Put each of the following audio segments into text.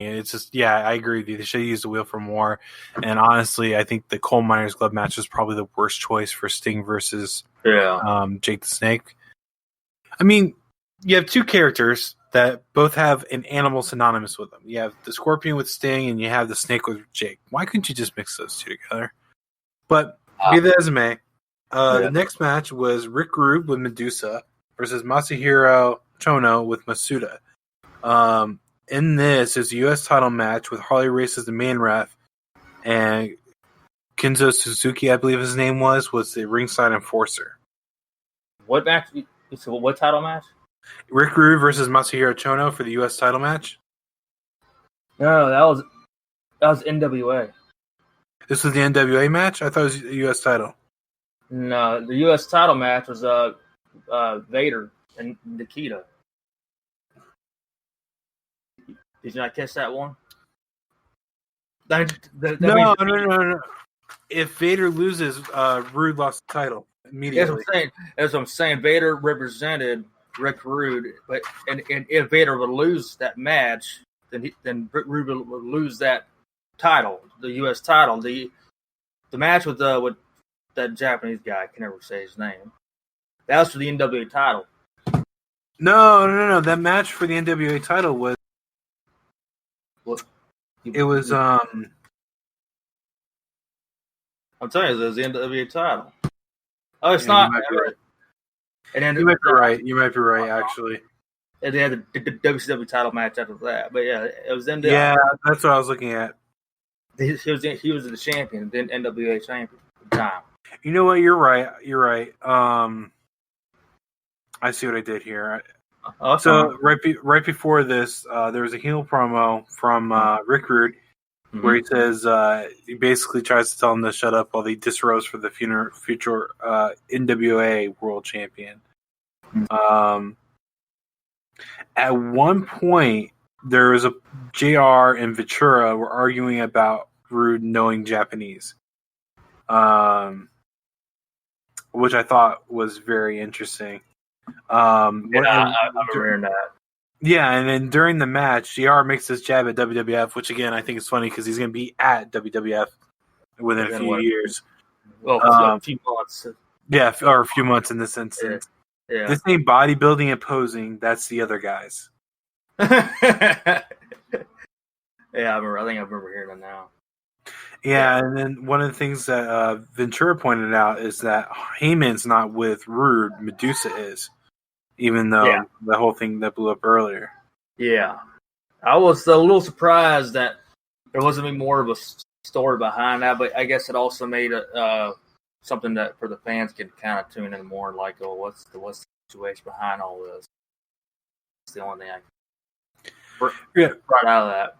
It's just, I agree with you. They should have used the wheel for more. And honestly, I think the coal miners glove match was probably the worst choice for Sting versus Jake the Snake. I mean, you have two characters that both have an animal synonymous with them. You have the Scorpion with Sting, and you have the Snake with Jake. Why couldn't you just mix those two together? But be that as it may, the next match was Rick Rude with Medusa versus Masahiro Chono with Masuda. In this is a U.S. title match with Harley Race as the main ref, and Kenzo Suzuki, I believe his name was the ringside enforcer. What match? So what title match? Rick Rude versus Masahiro Chono for the U.S. title match. No, that was NWA. This was the NWA match? I thought it was the U.S. title. No, the U.S. title match was Vader and Nikita. Did you not catch that one? No. If Vader loses, Rude lost the title immediately. That's what I'm saying. Vader represented Rick Rude, but if Vader would lose that match, then Rick Rude would lose that title, the U.S. title. The match with that Japanese guy, I can never say his name. That was for the NWA title. No. That match for the NWA title was. What? It was. I'm telling you, it was the NWA title. Oh, it's not. Right. And then you might be right. You might be right, actually. And they had the WCW title match after that, but it was NWA. Yeah, that's what I was looking at. He was the champion, then NWA champion at the time. You know what? You're right. I see what I did here. So right before this, there was a heel promo from Rick Rude where he says he basically tries to tell him to shut up while he disrobes for the future NWA World Champion. At one point, there was JR and Ventura were arguing about Rude knowing Japanese, which I thought was very interesting. I remember hearing that. Yeah, and then during the match, JR makes this jab at WWF, which again I think is funny because he's going to be at WWF within a few years. Well, a few months. Yeah, or a few months in this instance. Yeah. This ain't bodybuilding and posing. That's the other guys. Yeah, I think I remember hearing that now. Yeah, and then one of the things that Ventura pointed out is that Heyman's not with Rude, Medusa is. Even though the whole thing that blew up earlier. Yeah. I was a little surprised that there wasn't any more of a story behind that, but I guess it also made it something that for the fans could kind of tune in more, like, oh, what's the situation behind all this? It's the only thing I brought out of that.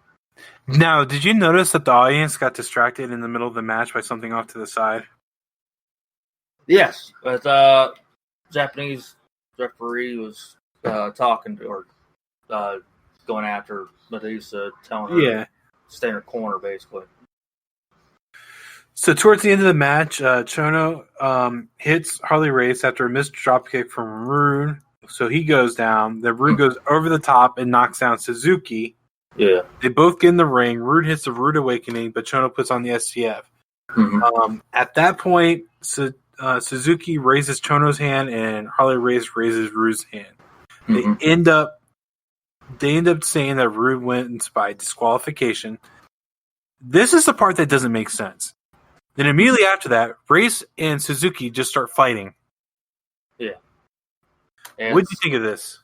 Now, did you notice that the audience got distracted in the middle of the match by something off to the side? Yes, but Japanese referee was talking to her, going after Medusa, telling her to stay in her corner, basically. So towards the end of the match, Chono hits Harley Race after a missed dropkick from Rude. So he goes down. Then Rude goes over the top and knocks down Suzuki. Yeah. They both get in the ring. Rude hits the Rude Awakening, but Chono puts on the STF. At that point, Suzuki raises Chono's hand and Harley Race raises Rude's hand. They end up saying that Rude wins by disqualification. This is the part that doesn't make sense. Then immediately after that, Race and Suzuki just start fighting. Yeah. What do you think of this?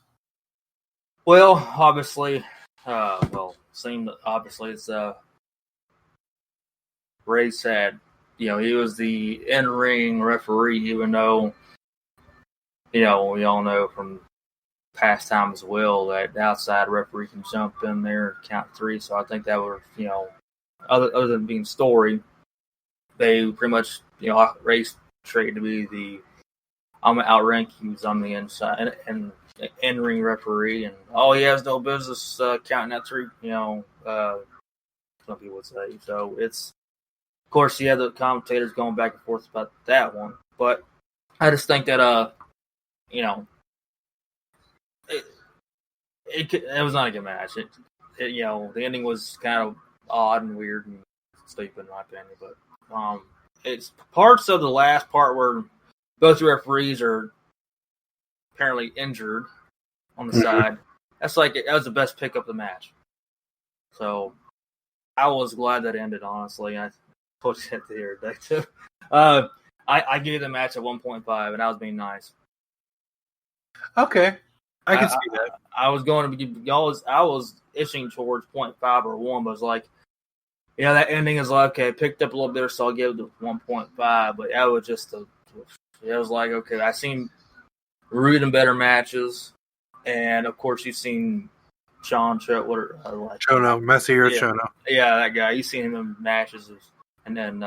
Well, obviously, obviously it's Race had, he was the in-ring referee, even though, we all know from past time as well that the outside referee can jump in there and count three. So I think that was, other than being story, they pretty much, Race traded to be I'm going to outrank you on the inside and in-ring referee, and he has no business counting that three, some people would say. So it's, of course, you have the commentators going back and forth about that one, but I just think that, it was not a good match. the ending was kind of odd and weird and stupid in my opinion. But it's parts of the last part where both referees are apparently injured on the side. That was the best pick of the match. So I was glad that ended. Honestly, I told you that the other day too. I gave the match a 1.5, and I was being nice. Okay, I can see that. I was going to be. I was itching towards 0.5 or 1, but it was like, that ending is like, okay, I picked up a little bit, so I'll give it a 1.5. But that was just it was like, okay, I've seen Rude in better matches, and of course you've seen Chono, Chono. Yeah, that guy. You've seen him in matches, and then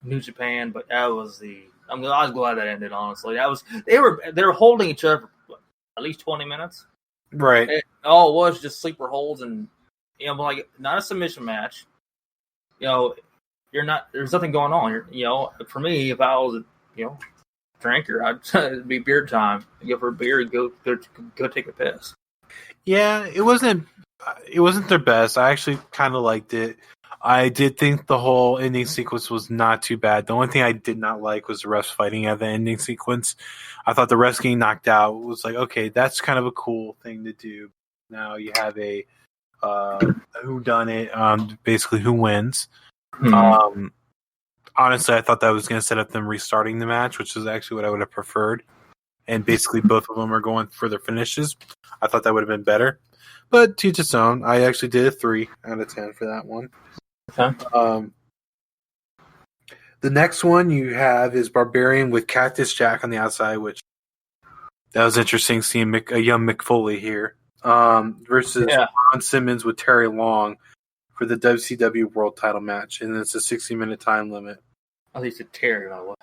New Japan. But that was I was glad that ended. Honestly, they were holding each other for at least 20 minutes. Right. All it was just sleeper holds, and like not a submission match. You're not. There's nothing going on. For me, if I was drinker, it'd be beer time. Go for a beer and go take a piss. Yeah, it wasn't their best. I actually kind of liked it. I did think the whole ending sequence was not too bad. The only thing I did not like was the refs fighting at the ending sequence. I thought the refs getting knocked out was like, okay, that's kind of a cool thing to do. Now you have a whodunit, basically who wins. Mm-hmm. Honestly, I thought that was going to set up them restarting the match, which is actually what I would have preferred. And basically both of them are going for their finishes. I thought that would have been better. But to each its own. I actually did a 3 out of 10 for that one. Okay. The next one you have is Barbarian with Cactus Jack on the outside, which that was interesting seeing a young Mick Foley here. Versus Ron Simmons with Terry Long for the WCW World Title match, and it's a 60-minute time limit. At least a Terry Long.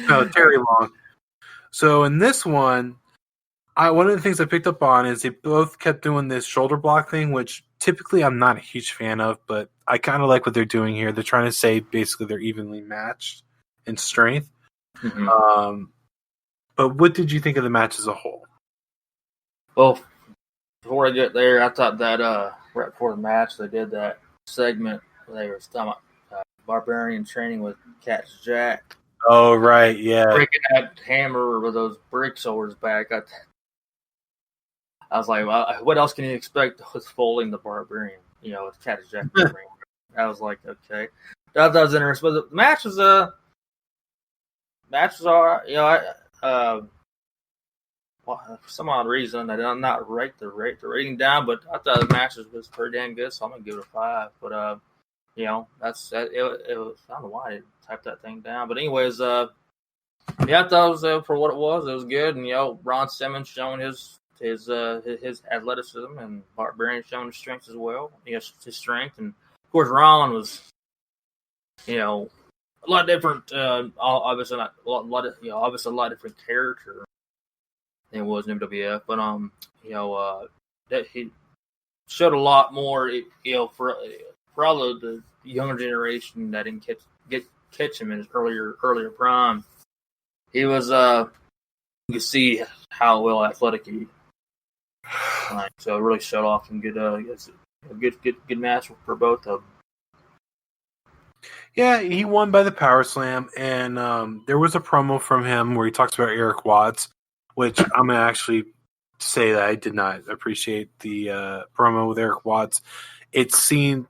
No, Terry Long. So in this one, one of the things I picked up on is they both kept doing this shoulder block thing, which typically I'm not a huge fan of, but I kind of like what they're doing here. They're trying to say basically they're evenly matched in strength. Mm-hmm. But what did you think of the match as a whole? Well, before I get there, I thought that right before the match they did that segment where they were talking about Barbarian training with Cactus Jack. Oh, right, yeah. Breaking that hammer with those brick shoulders back. I was like, well, what else can you expect with folding the Barbarian? With Cactus Jack. I was like, okay. That was interesting. But the match was all right. For some odd reason, I did not rate the rating down, but I thought the match was pretty damn good, so I'm gonna give it a 5. But that's it. It was, I don't know why I didn't type that thing down, but anyways, I thought it was for what it was good, and Ron Simmons showing his athleticism, and Barbarian showing his strength as well. His strength, and of course Ron was, a lot different. Obviously not a lot of, obviously a lot different character than it was in MWF, but that he showed a lot more. For all of the younger generation that didn't catch him in his earlier prime, he was you could see how well athletic he. So it really showed off and good match for both of them. Yeah, he won by the power slam, and there was a promo from him where he talks about Eric Watts, which I'm going to actually say that I did not appreciate the promo with Eric Watts. It seemed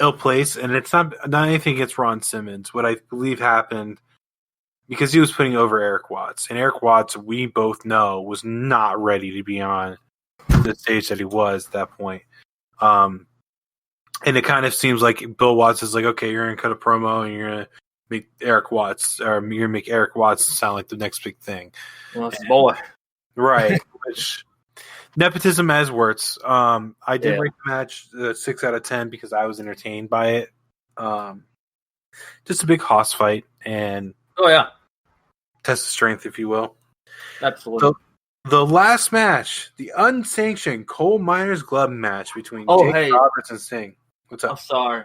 ill-placed, and it's not anything against Ron Simmons. What I believe happened, because he was putting over Eric Watts, and Eric Watts, we both know, was not ready to be on the stage that he was at that point. And it kind of seems like Bill Watts is like, okay, you're going to cut a promo and you're going to make Eric Watts sound like the next big thing. Well, it's boy. Right. Which nepotism as words. I did rate the match 6 out of 10 because I was entertained by it. Just a big hoss fight and test of strength, if you will. Absolutely. The last match, the unsanctioned coal miners' glove match between Jake Roberts and Sting. What's up? I'm sorry.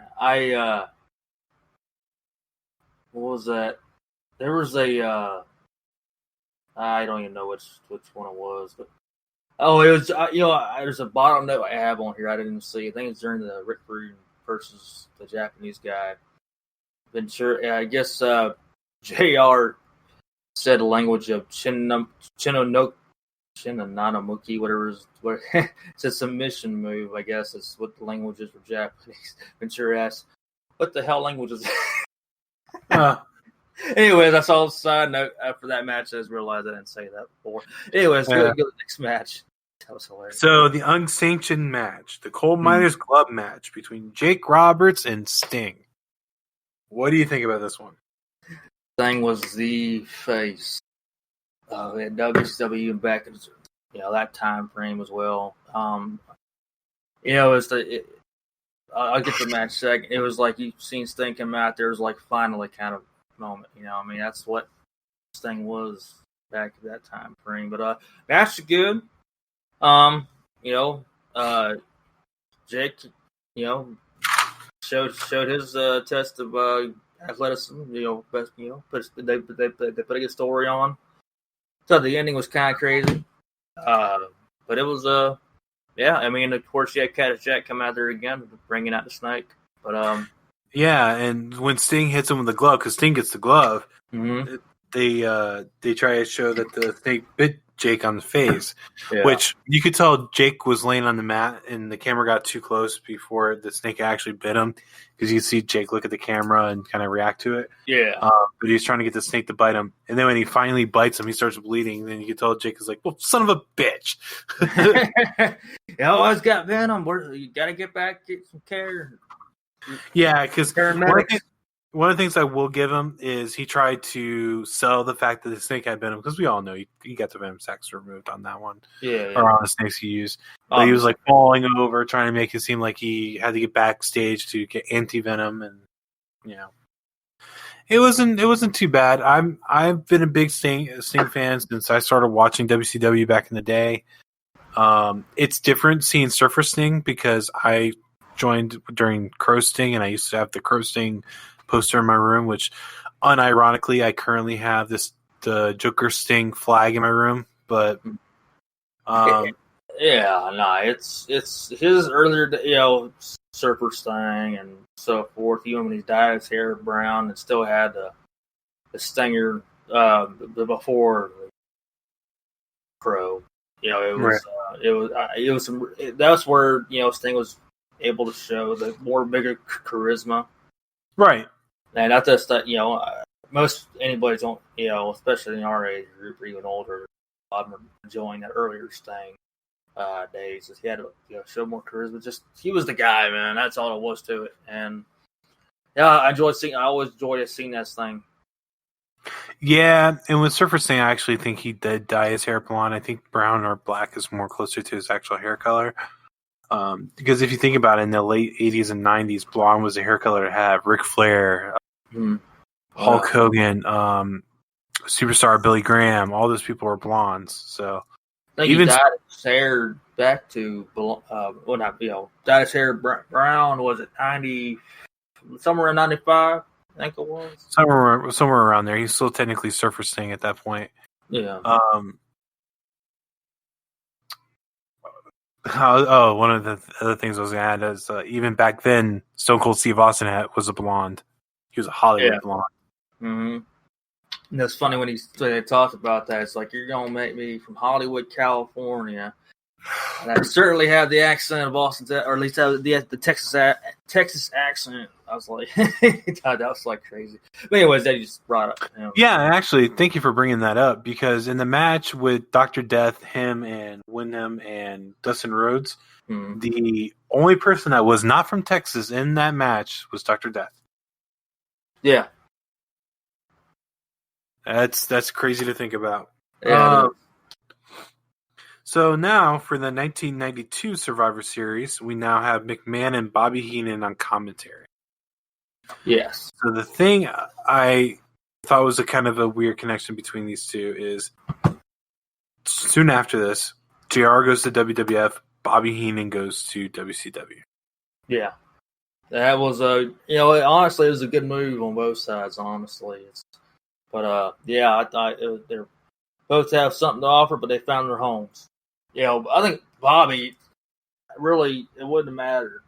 What was that? There was a I don't even know which one it was, but Oh, it was there's a bottom note I have on here I didn't even see. I think it's during the Rick Rude versus the Japanese guy. Ventura, I guess JR said the language of Shinanomuki, whatever is what it's a submission move, I guess is what the language is for Japanese. Ventura asked, what the hell language is that? Anyways, that's all side note after that match. I just realized I didn't say that before. Anyways, go to the next match. That was hilarious. So the unsanctioned match, the Coal Miners Club match between Jake Roberts and Sting. What do you think about this one? Sting was the face at WCW back in that time frame as well. I'll get the match second. It was like you seen Sting come out there, was like finally kind of moment. That's what Sting was back at that time frame. But match is good. Jake, showed his test of athleticism. They put a good story on. So the ending was kind of crazy, but it was of course you had Cactus Jack come out there again, bringing out the snake. But and when Sting hits him with the glove, because Sting gets the glove, they try to show that the snake bit Jake on the face, which you could tell Jake was laying on the mat and the camera got too close before the snake actually bit him, because you see Jake look at the camera and kind of react to it. But he's trying to get the snake to bite him, and then when he finally bites him, he starts bleeding. And then you can tell Jake is like, "Well, son of a bitch!" Always got venom. You got to get some care. Yeah, because one of the things I will give him is he tried to sell the fact that the snake had venom, because we all know he got the venom sacs removed on that one. Or on the snakes he used. But he was like falling over, trying to make it seem like he had to get backstage to get anti-venom, and it wasn't too bad. I've been a big Sting fan since I started watching WCW back in the day. It's different seeing Surfer Sting, because I joined during Crow Sting, and I used to have the Crow Sting poster in my room, which unironically I currently have the Joker Sting flag in my room. But it's his earlier Surfer Sting and so forth. Even when he dyed his hair brown and still had the stinger before Crow. That's where Sting was able to show the more bigger charisma. Right. And not just that, most anybody don't, especially in our age group or even older, a lot of them are enjoying that earlier Sting days. He had to show more charisma. Just he was the guy, man. That's all it was to it. And I always enjoyed seeing that thing. Yeah, and with Surfer Sting, I actually think he did dye his hair blonde. I think brown or black is more closer to his actual hair color. Because if you think about it, in the late 80s and 90s, blonde was the hair color to have. Ric Flair, Hulk Hogan, superstar Billy Graham, all those people were blondes. So I think he dyed his hair back to dyed his hair brown. Was it 90? Somewhere in 95, I think it was. Somewhere around there. He's still technically Surfer Sting at that point. Yeah. One of the other things I was going to add is even back then, Stone Cold Steve Austin was a blonde. He was a Hollywood blonde. Mm-hmm. And it's funny when they talked about that. It's like, you're going to make me from Hollywood, California. And I certainly have the accent of Austin, or at least have the Texas accent. I was like, that was like crazy. But anyways, they just brought up him. Yeah, actually, thank you for bringing that up, because in the match with Dr. Death, him and Wyndham and Dustin Rhodes, the only person that was not from Texas in that match was Dr. Death. Yeah. That's crazy to think about. Yeah. So now for the 1992 Survivor Series, we now have McMahon and Bobby Heenan on commentary. Yes. So the thing I thought was a kind of a weird connection between these two is soon after this, JR goes to WWF, Bobby Heenan goes to WCW. Yeah. That was honestly, it was a good move on both sides, honestly. I thought they both have something to offer, but they found their homes. I think Bobby, really, it wouldn't have mattered.